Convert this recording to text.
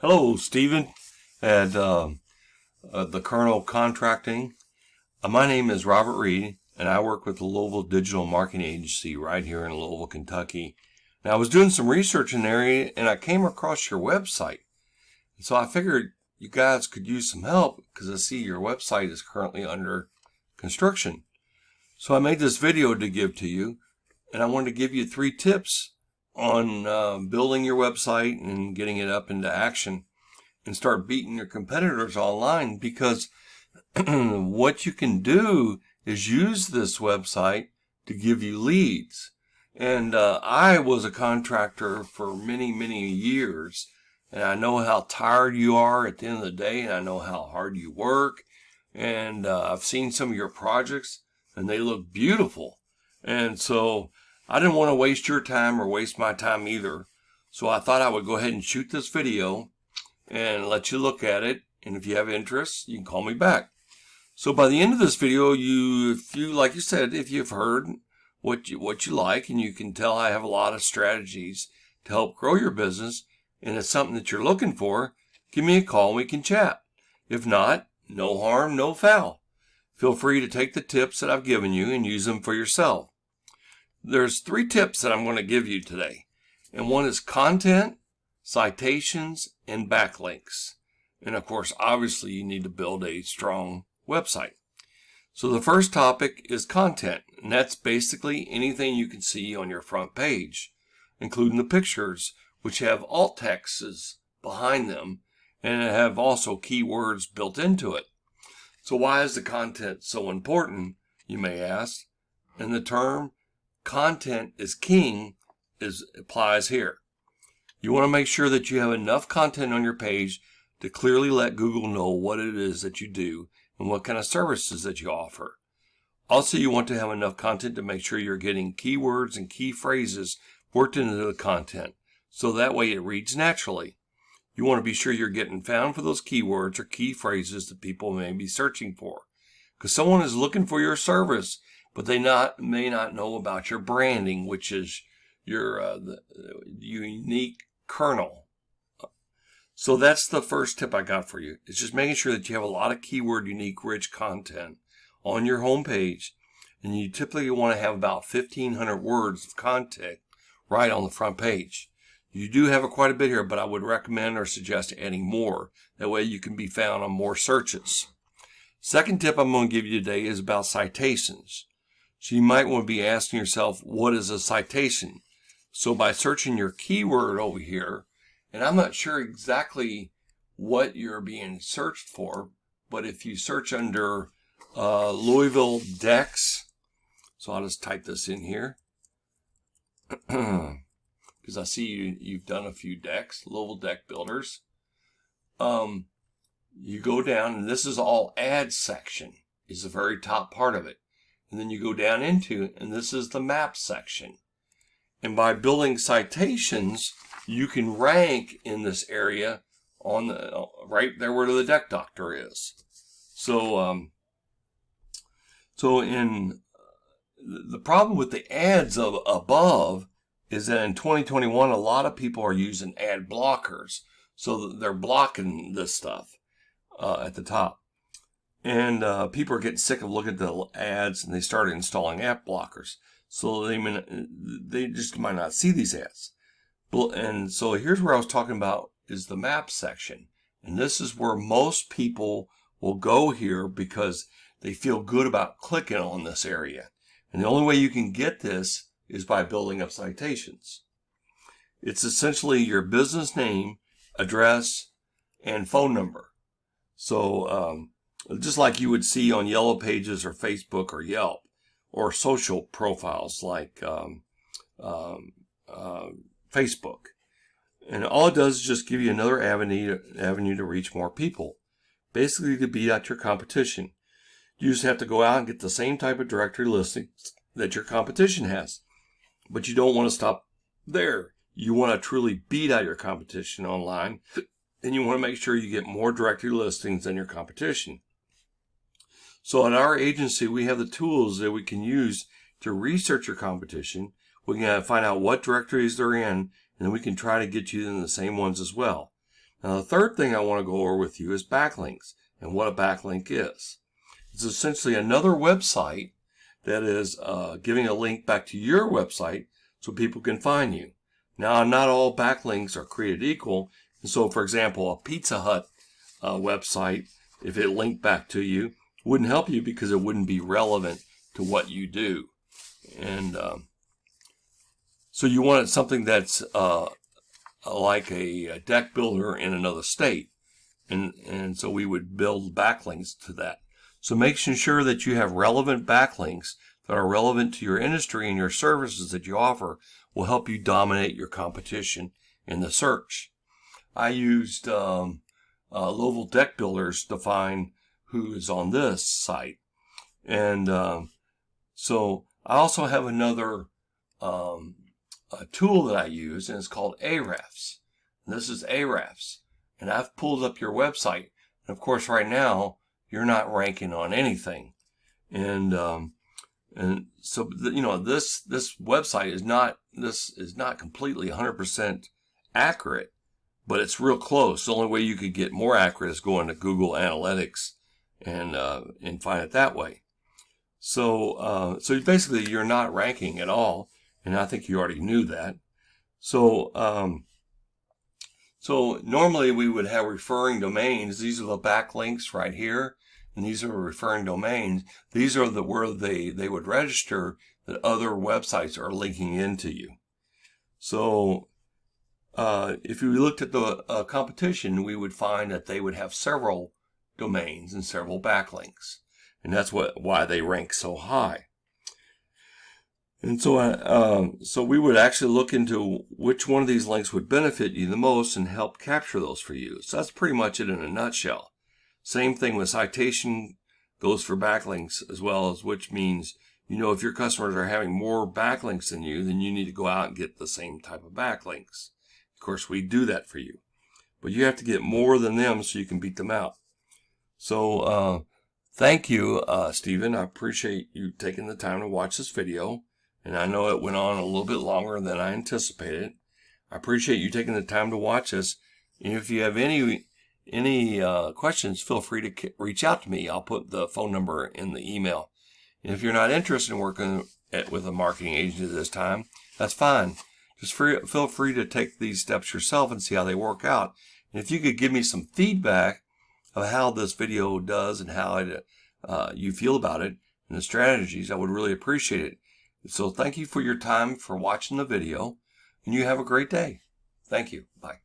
Hello, Stephen at the Colonel Contracting. My name is Robert Reed, and I work with the Louisville Digital Marketing Agency right here in Louisville, Kentucky. Now, I was doing some research in the area, and I came across your website. So I figured you guys could use some help because I see your website is currently under construction. So I made this video to give to you, and I wanted to give you 3 tips on building your website and getting it up into action and start beating your competitors online, because what you can do is use this website to give you leads. And I was a contractor for many years, and I know how tired you are at the end of the day, and I know how hard you work, and I've seen some of your projects and they look beautiful. And so I didn't want to waste your time or waste my time either. So I thought I would go ahead and shoot this video and let you look at it. And if you have interest, you can call me back. So by the end of this video, like you said, if you've heard what you like, and you can tell I have a lot of strategies to help grow your business, and it's something that you're looking for, give me a call and we can chat. If not, no harm, no foul. Feel free to take the tips that I've given you and use them for yourself. There's 3 tips that I'm going to give you today. And one is content, citations, and backlinks. And of course, obviously, you need to build a strong website. So the first topic is content. And that's basically anything you can see on your front page, including the pictures, which have alt texts behind them and have also keywords built into it. So why is the content so important, you may ask? And the term content is king applies here. You want to make sure that you have enough content on your page to clearly let Google know what it is that you do and what kind of services that you offer. Also, you want to have enough content to make sure you're getting keywords and key phrases worked into the content, so that way it reads naturally. You want to be sure you're getting found for those keywords or key phrases that people may be searching for, because someone is looking for your service, but they may not know about your branding, which is your unique kernel. So that's the first tip I got for you. It's just making sure that you have a lot of keyword unique rich content on your home page, and you typically want to have about 1,500 words of content right on the front page. You do have quite a bit here, but I would recommend or suggest adding more. That way you can be found on more searches. Second tip I'm going to give you today is about citations. So you might want to be asking yourself, what is a citation? So by searching your keyword over here, and I'm not sure exactly what you're being searched for, but if you search under Louisville decks, so I'll just type this in here, because I see you've done a few decks, Louisville deck builders. You go down, and this is all ads section, is the very top part of it. And then you go down into, and this is the map section. And by building citations, you can rank in this area on the right there where the deck doctor is. So, in the problem with the ads above is that in 2021, a lot of people are using ad blockers, so that they're blocking this stuff at the top. And people are getting sick of looking at the ads, and they started installing app blockers. So they just might not see these ads. And so here's where I was talking about is the map section. And this is where most people will go here because they feel good about clicking on this area. And the only way you can get this is by building up citations. It's essentially your business name, address, and phone number. So just like you would see on Yellow Pages or Facebook or Yelp, or social profiles like Facebook. And all it does is just give you another avenue to reach more people, basically to beat out your competition. You just have to go out and get the same type of directory listings that your competition has. But you don't want to stop there. You want to truly beat out your competition online, and you want to make sure you get more directory listings than your competition. So at our agency, we have the tools that we can use to research your competition. We can find out what directories they're in, and then we can try to get you in the same ones as well. Now, the third thing I want to go over with you is backlinks and what a backlink is. It's essentially another website that is giving a link back to your website so people can find you. Now, not all backlinks are created equal. And so, for example, a Pizza Hut website, if it linked back to you, wouldn't help you because it wouldn't be relevant to what you do. And so you wanted something that's like a deck builder in another state. And so we would build backlinks to that. So making sure that you have relevant backlinks that are relevant to your industry and your services that you offer will help you dominate your competition in the search. I used Louisville deck builders to find who is on this site. And so I also have another a tool that I use, and it's called Ahrefs. And this is Ahrefs. And I've pulled up your website. And of course, right now, you're not ranking on anything. And so, this website is not completely 100% accurate, but it's real close. The only way you could get more accurate is going to Google Analytics and find it that way. So basically, you're not ranking at all. And I think you already knew that. So normally we would have referring domains. These are the backlinks right here, and these are referring domains. These are where they would register that other websites are linking into you. So if we looked at the competition, we would find that they would have several domains and several backlinks, and that's why they rank so high. And so we would actually look into which one of these links would benefit you the most and help capture those for you. So that's pretty much it in a nutshell. Same thing with citation goes for backlinks as well, as which means, if your customers are having more backlinks than you, then you need to go out and get the same type of backlinks. Of course, we do that for you. But you have to get more than them so you can beat them out. So thank you, Stephen. I appreciate you taking the time to watch this video. And I know it went on a little bit longer than I anticipated. I appreciate you taking the time to watch this. And if you have any questions, feel free to reach out to me. I'll put the phone number in the email. And if you're not interested in working with a marketing agency this time, that's fine. Just feel free to take these steps yourself and see how they work out. And if you could give me some feedback of how this video does and how you feel about it and the strategies, I would really appreciate it. So thank you for your time for watching the video, and you have a great day. Thank you. Bye.